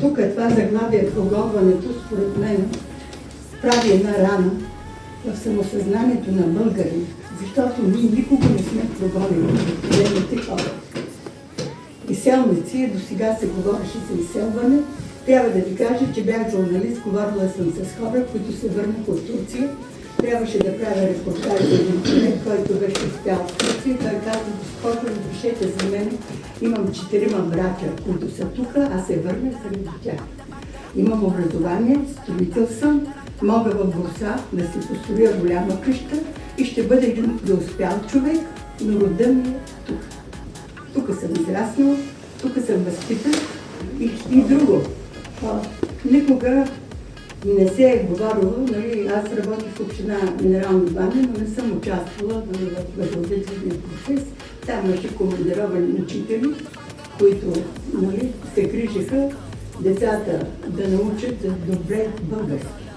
Тук това заглавие прогонването, според мен, прави една рана в самосъзнанието на българи, защото ние никога не сме прогонили определените хора. Изселници, до сега се говореше за изселване. Трябва да ви кажа, че бях журналист, говорила съм с хора, които се върнаха от Турция. Трябваше да правя репортаж за един човек, който беше успял в Турция. Той каза: госпожо, напишете за мен, имам 4 братя, които са тук, аз се върнах заради тях. Имам образование, строител съм, мога в Бурса да си построя голяма къща и ще бъда един преуспял човек, но рода ми е тук. Тук съм израснал, тук съм възпитан и друго. Никога не се е говорило, нали, аз работих в община Минерални бани, но не съм участвала в възродителния процес. Там имаше командировани учители, които, нали, се грижиха децата да научат добре български.